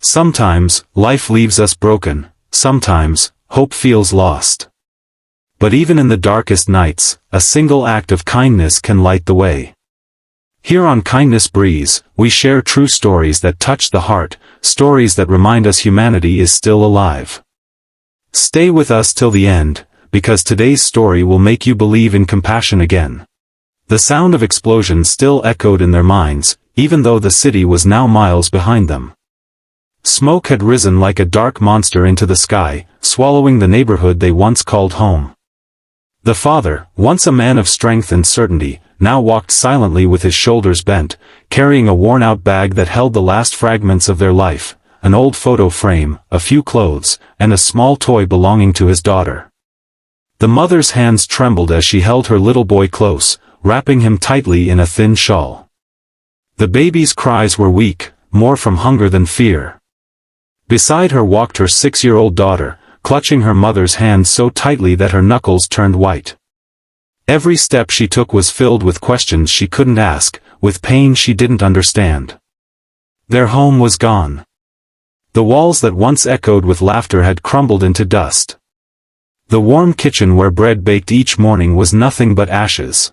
Sometimes, life leaves us broken, sometimes, hope feels lost. But even in the darkest nights, a single act of kindness can light the way. Here on KindnessBreeze, we share true stories that touch the heart, stories that remind us humanity is still alive. Stay with us till the end, because today's story will make you believe in compassion again. The sound of explosions still echoed in their minds, even though the city was now miles behind them. Smoke had risen like a dark monster into the sky, swallowing the neighborhood they once called home. The father, once a man of strength and certainty, now walked silently with his shoulders bent, carrying a worn-out bag that held the last fragments of their life, an old photo frame, a few clothes, and a small toy belonging to his daughter. The mother's hands trembled as she held her little boy close, wrapping him tightly in a thin shawl. The baby's cries were weak, more from hunger than fear. Beside her walked her 6-year-old daughter, clutching her mother's hand so tightly that her knuckles turned white. Every step she took was filled with questions she couldn't ask, with pain she didn't understand. Their home was gone. The walls that once echoed with laughter had crumbled into dust. The warm kitchen where bread baked each morning was nothing but ashes.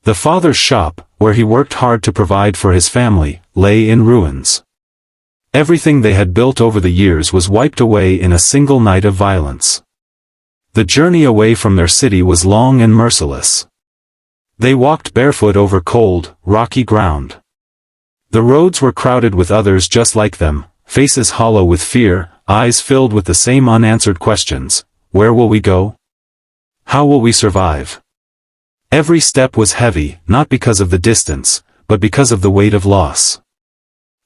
The father's shop, where he worked hard to provide for his family, lay in ruins. Everything they had built over the years was wiped away in a single night of violence. The journey away from their city was long and merciless. They walked barefoot over cold, rocky ground. The roads were crowded with others just like them, faces hollow with fear, eyes filled with the same unanswered questions. Where will we go? How will we survive? Every step was heavy, not because of the distance, but because of the weight of loss.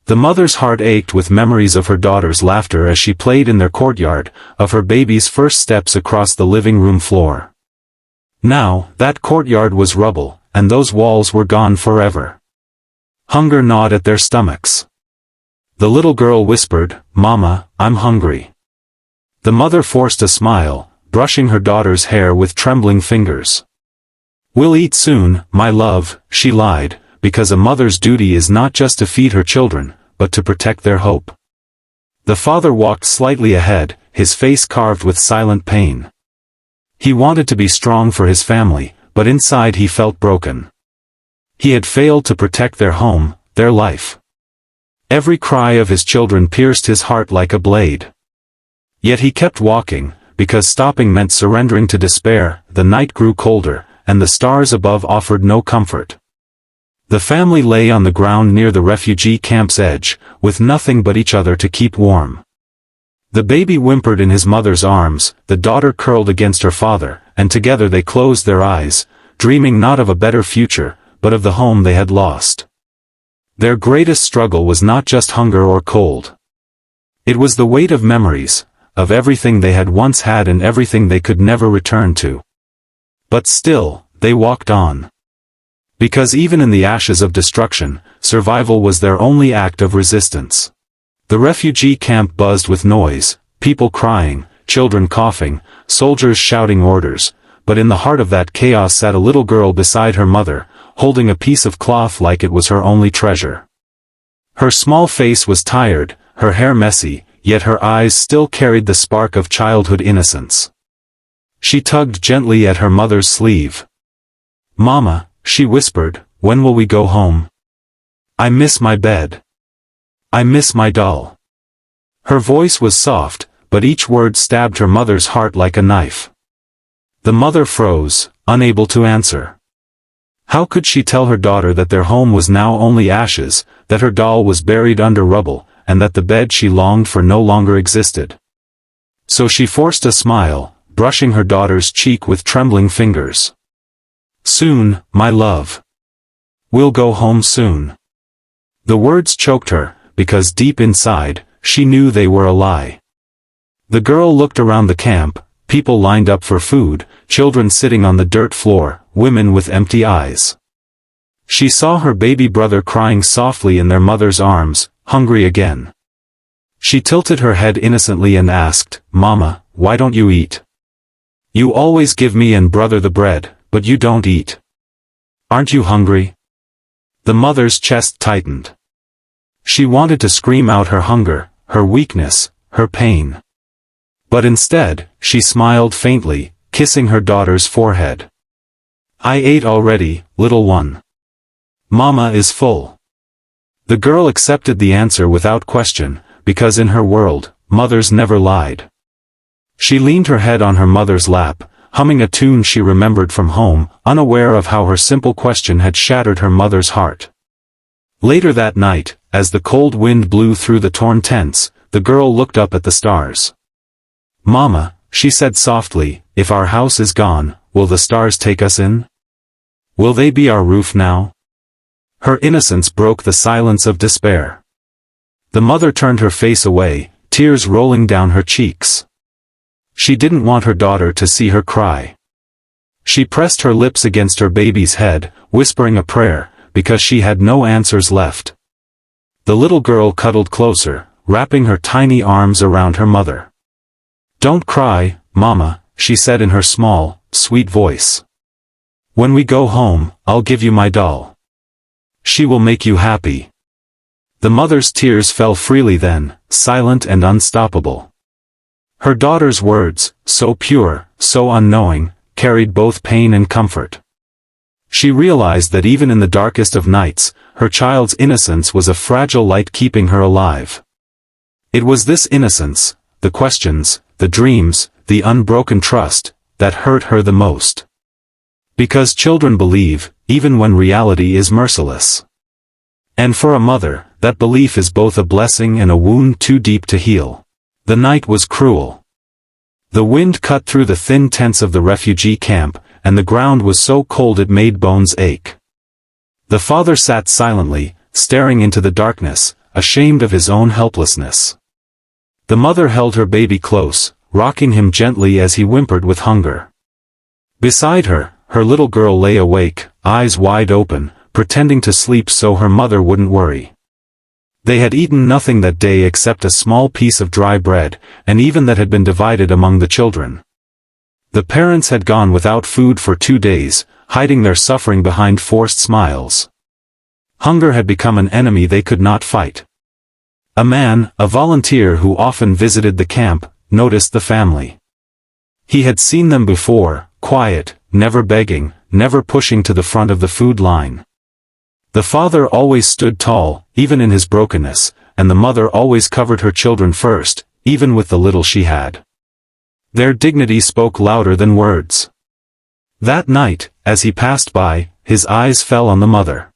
The mother's heart ached with memories of her daughter's laughter as she played in their courtyard, of her baby's first steps across the living room floor. Now, that courtyard was rubble, and those walls were gone forever. Hunger gnawed at their stomachs. The little girl whispered, "Mama, I'm hungry." The mother forced a smile, brushing her daughter's hair with trembling fingers. "We'll eat soon, my love," she lied, because a mother's duty is not just to feed her children, but to protect their hope. The father walked slightly ahead, his face carved with silent pain. He wanted to be strong for his family, but inside he felt broken. He had failed to protect their home, their life. Every cry of his children pierced his heart like a blade. Yet he kept walking, because stopping meant surrendering to despair. The night grew colder, and the stars above offered no comfort. The family lay on the ground near the refugee camp's edge, with nothing but each other to keep warm. The baby whimpered in his mother's arms, the daughter curled against her father, and together they closed their eyes, dreaming not of a better future, but of the home they had lost. Their greatest struggle was not just hunger or cold. It was the weight of memories, of everything they had once had and everything they could never return to. But still, they walked on. Because even in the ashes of destruction, survival was their only act of resistance. The refugee camp buzzed with noise, people crying, children coughing, soldiers shouting orders, but in the heart of that chaos sat a little girl beside her mother, holding a piece of cloth like it was her only treasure. Her small face was tired, her hair messy, yet her eyes still carried the spark of childhood innocence. She tugged gently at her mother's sleeve. "Mama," she whispered, "when will we go home? I miss my bed. I miss my doll." Her voice was soft, but each word stabbed her mother's heart like a knife. The mother froze, unable to answer. How could she tell her daughter that their home was now only ashes, that her doll was buried under rubble, and that the bed she longed for no longer existed? So she forced a smile, brushing her daughter's cheek with trembling fingers. "Soon, my love. We'll go home soon." The words choked her, because deep inside, she knew they were a lie. The girl looked around the camp, people lined up for food, children sitting on the dirt floor, women with empty eyes. She saw her baby brother crying softly in their mother's arms, hungry again. She tilted her head innocently and asked, "Mama, why don't you eat? You always give me and brother the bread, but you don't eat. Aren't you hungry?" The mother's chest tightened. She wanted to scream out her hunger, her weakness, her pain. But instead, she smiled faintly, kissing her daughter's forehead. "I ate already, little one. Mama is full." The girl accepted the answer without question, because in her world, mothers never lied. She leaned her head on her mother's lap, humming a tune she remembered from home, unaware of how her simple question had shattered her mother's heart. Later that night, as the cold wind blew through the torn tents, the girl looked up at the stars. "Mama," she said softly, "if our house is gone, will the stars take us in? Will they be our roof now?" Her innocence broke the silence of despair. The mother turned her face away, tears rolling down her cheeks. She didn't want her daughter to see her cry. She pressed her lips against her baby's head, whispering a prayer, because she had no answers left. The little girl cuddled closer, wrapping her tiny arms around her mother. "Don't cry, Mama," she said in her small, sweet voice. "When we go home, I'll give you my doll. She will make you happy." The mother's tears fell freely then, silent and unstoppable. Her daughter's words, so pure, so unknowing, carried both pain and comfort. She realized that even in the darkest of nights, her child's innocence was a fragile light keeping her alive. It was this innocence, the questions, the dreams, the unbroken trust, that hurt her the most. Because children believe, even when reality is merciless. And for a mother, that belief is both a blessing and a wound too deep to heal. The night was cruel. The wind cut through the thin tents of the refugee camp, and the ground was so cold it made bones ache. The father sat silently, staring into the darkness, ashamed of his own helplessness. The mother held her baby close, rocking him gently as he whimpered with hunger. Beside her, her little girl lay awake, eyes wide open, pretending to sleep so her mother wouldn't worry. They had eaten nothing that day except a small piece of dry bread, and even that had been divided among the children. The parents had gone without food for 2 days, hiding their suffering behind forced smiles. Hunger had become an enemy they could not fight. A man, a volunteer who often visited the camp, noticed the family. He had seen them before, quiet, never begging, never pushing to the front of the food line. The father always stood tall, even in his brokenness, and the mother always covered her children first, even with the little she had. Their dignity spoke louder than words. That night, as he passed by, his eyes fell on the mother.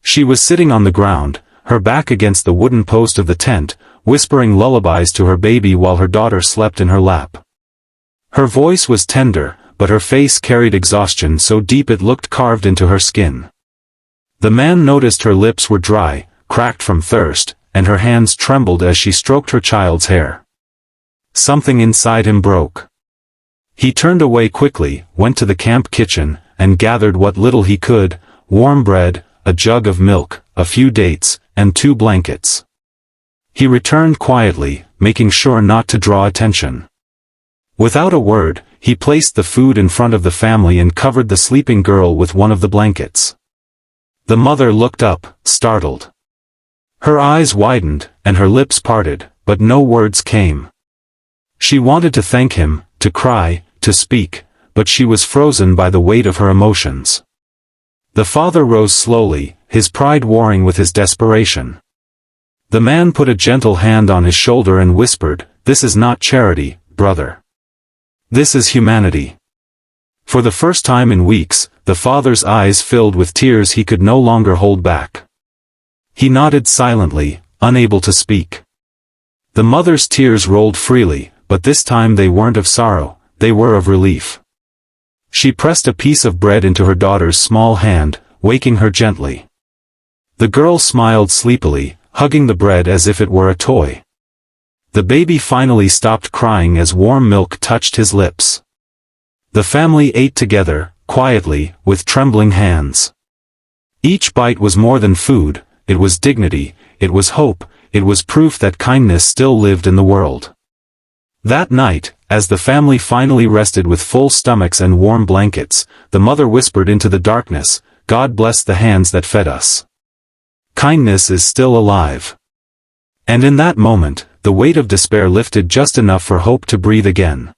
She was sitting on the ground, her back against the wooden post of the tent, whispering lullabies to her baby while her daughter slept in her lap. Her voice was tender, but her face carried exhaustion so deep it looked carved into her skin. The man noticed her lips were dry, cracked from thirst, and her hands trembled as she stroked her child's hair. Something inside him broke. He turned away quickly, went to the camp kitchen, and gathered what little he could: warm bread, a jug of milk, a few dates, and 2 blankets. He returned quietly, making sure not to draw attention. Without a word, he placed the food in front of the family and covered the sleeping girl with one of the blankets. The mother looked up, startled. Her eyes widened, and her lips parted, but no words came. She wanted to thank him, to cry, to speak, but she was frozen by the weight of her emotions. The father rose slowly, his pride warring with his desperation. The man put a gentle hand on his shoulder and whispered, "This is not charity, brother. This is humanity." For the first time in weeks, the father's eyes filled with tears he could no longer hold back. He nodded silently, unable to speak. The mother's tears rolled freely, but this time they weren't of sorrow, they were of relief. She pressed a piece of bread into her daughter's small hand, waking her gently. The girl smiled sleepily, hugging the bread as if it were a toy. The baby finally stopped crying as warm milk touched his lips. The family ate together, quietly, with trembling hands. Each bite was more than food, it was dignity, it was hope, it was proof that kindness still lived in the world. That night, as the family finally rested with full stomachs and warm blankets, the mother whispered into the darkness, "God bless the hands that fed us. Kindness is still alive." And in that moment, the weight of despair lifted just enough for hope to breathe again.